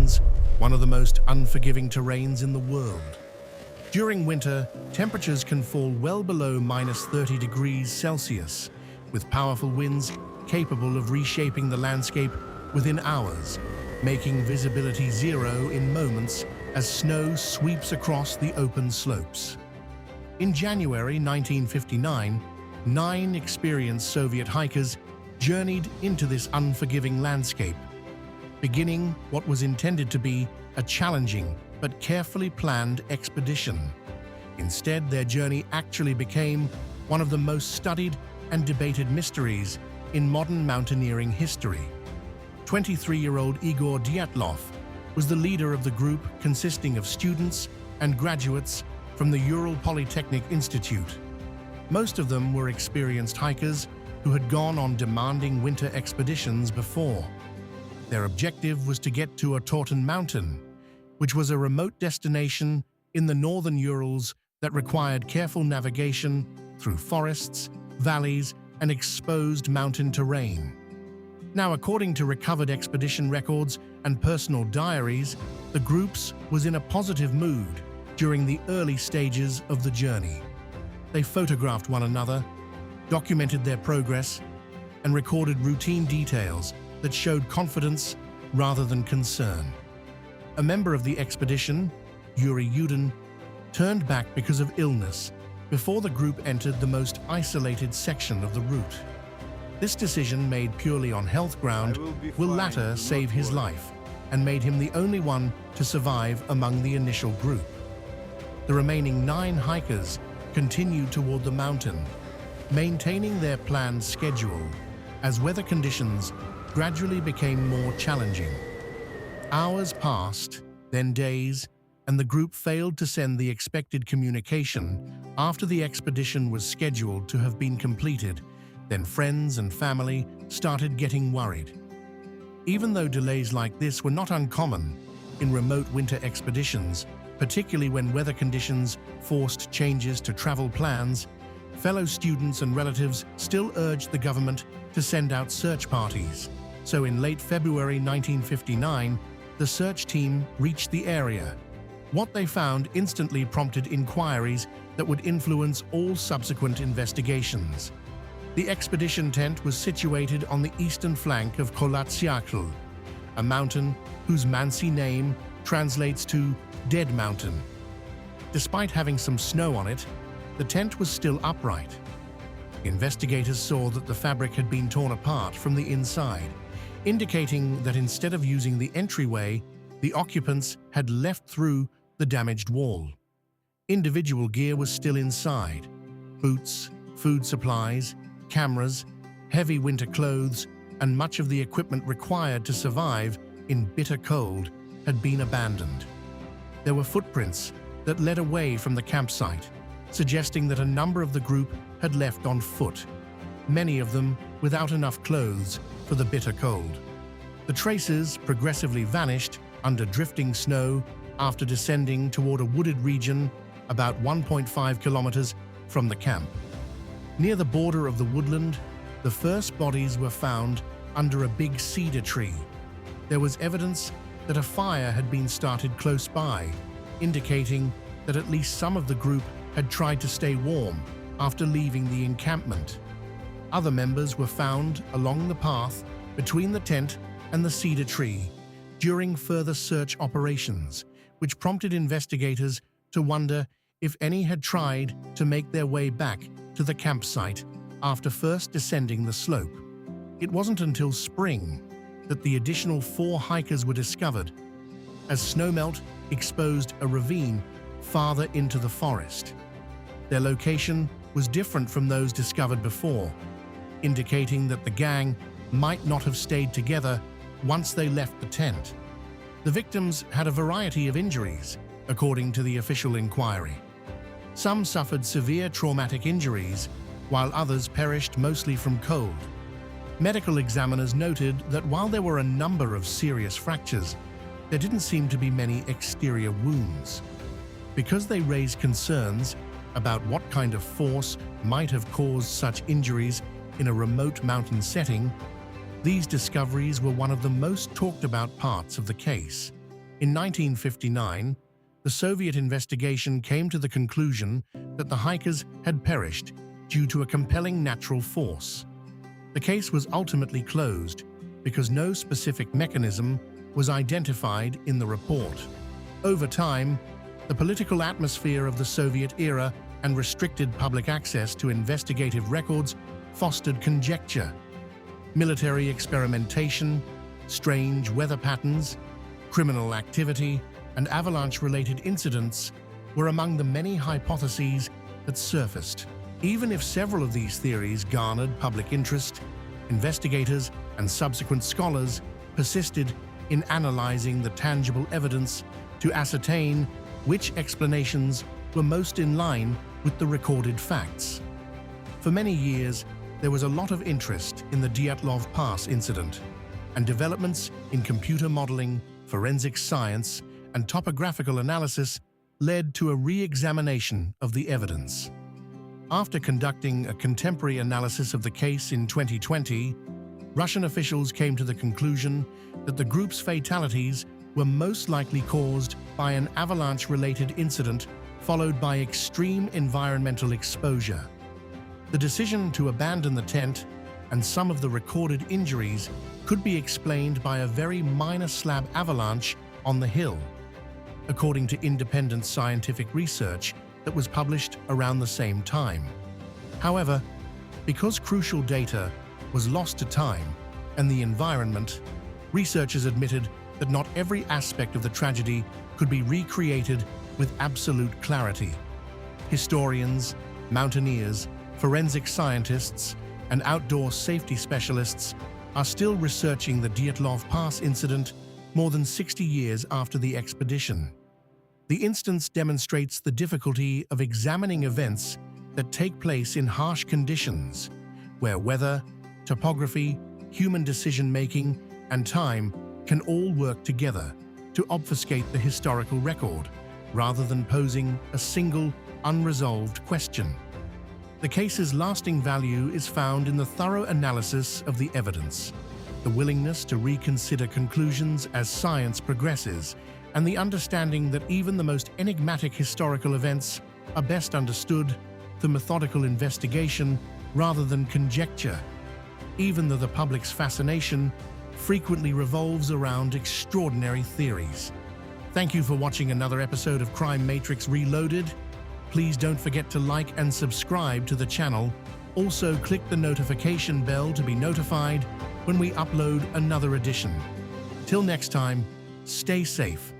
Mountains, one of the most unforgiving terrains in the world. During winter, temperatures can fall well below -30 degrees Celsius, with powerful winds capable of reshaping the landscape within hours, making visibility zero in moments as snow sweeps across the open slopes. In January 1959, 9 experienced Soviet hikers journeyed into this unforgiving landscape, beginning what was intended to be a challenging but carefully planned expedition. Instead, their journey actually became one of the most studied and debated mysteries in modern mountaineering history. 23-year-old Igor Dyatlov was the leader of the group, consisting of students and graduates from the Ural Polytechnic Institute. Most of them were experienced hikers who had gone on demanding winter expeditions before. Their objective was to get to a Ural Mountain, which was a remote destination in the northern Urals that required careful navigation through forests, valleys, and exposed mountain terrain. Now, according to recovered expedition records and personal diaries, the group was in a positive mood during the early stages of the journey. They photographed one another, documented their progress, and recorded routine details that showed confidence rather than concern. A member of the expedition, Yuri Yudin, turned back because of illness before the group entered the most isolated section of the route. This decision, made purely on health ground, will later save his life and made him the only one to survive among the initial group. The remaining 9 hikers continued toward the mountain, maintaining their planned schedule as weather conditions gradually became more challenging. Hours passed, then days, and the group failed to send the expected communication after the expedition was scheduled to have been completed. Then friends and family started getting worried. Even though delays like this were not uncommon in remote winter expeditions, particularly when weather conditions forced changes to travel plans, fellow students and relatives still urged the government to send out search parties. So in late February 1959, the search team reached the area. What they found instantly prompted inquiries that would influence all subsequent investigations. The expedition tent was situated on the eastern flank of Kolatsiakl, a mountain whose Mansi name translates to Dead Mountain. Despite having some snow on it, the tent was still upright. Investigators saw that the fabric had been torn apart from the inside, indicating that instead of using the entryway, the occupants had left through the damaged wall. Individual gear was still inside: boots, food supplies, cameras, heavy winter clothes, and much of the equipment required to survive in bitter cold had been abandoned. There were footprints that led away from the campsite, suggesting that a number of the group had left on foot, many of them without enough clothes for the bitter cold. The traces progressively vanished under drifting snow after descending toward a wooded region about 1.5 kilometers from the camp. Near the border of the woodland, the first bodies were found under a big cedar tree. There was evidence that a fire had been started close by, indicating that at least some of the group had tried to stay warm after leaving the encampment. Other members were found along the path between the tent and the cedar tree during further search operations, which prompted investigators to wonder if any had tried to make their way back to the campsite after first descending the slope. It wasn't until spring that the additional 4 hikers were discovered, as snowmelt exposed a ravine farther into the forest. Their location was different from those discovered before, indicating that the gang might not have stayed together once they left the tent. The victims had a variety of injuries, according to the official inquiry. Some suffered severe traumatic injuries, while others perished mostly from cold. Medical examiners noted that while there were a number of serious fractures, there didn't seem to be many exterior wounds. Because they raised concerns about what kind of force might have caused such injuries in a remote mountain setting, these discoveries were one of the most talked about parts of the case. In 1959, the Soviet investigation came to the conclusion that the hikers had perished due to a compelling natural force. The case was ultimately closed because no specific mechanism was identified in the report. Over time, the political atmosphere of the Soviet era and restricted public access to investigative records fostered conjecture. Military experimentation, strange weather patterns, criminal activity, and avalanche-related incidents were among the many hypotheses that surfaced. Even if several of these theories garnered public interest, investigators and subsequent scholars persisted in analyzing the tangible evidence to ascertain which explanations were most in line with the recorded facts. For many years, there was a lot of interest in the Dyatlov Pass Incident, and developments in computer modeling, forensic science, and topographical analysis led to a re-examination of the evidence. After conducting a contemporary analysis of the case in 2020, Russian officials came to the conclusion that the group's fatalities were most likely caused by an avalanche-related incident followed by extreme environmental exposure. The decision to abandon the tent and some of the recorded injuries could be explained by a very minor slab avalanche on the hill, according to independent scientific research that was published around the same time. However, because crucial data was lost to time and the environment, researchers admitted that not every aspect of the tragedy could be recreated with absolute clarity. Historians, mountaineers, forensic scientists, and outdoor safety specialists are still researching the Dyatlov Pass incident more than 60 years after the expedition. The instance demonstrates the difficulty of examining events that take place in harsh conditions, where weather, topography, human decision-making, and time can all work together to obfuscate the historical record, rather than posing a single, unresolved question. The case's lasting value is found in the thorough analysis of the evidence, the willingness to reconsider conclusions as science progresses, and the understanding that even the most enigmatic historical events are best understood through methodical investigation rather than conjecture, even though the public's fascination frequently revolves around extraordinary theories. Thank you for watching another episode of Crime Matrix Reloaded. Please don't forget to like and subscribe to the channel. Also, click the notification bell to be notified when we upload another edition. Till next time, stay safe.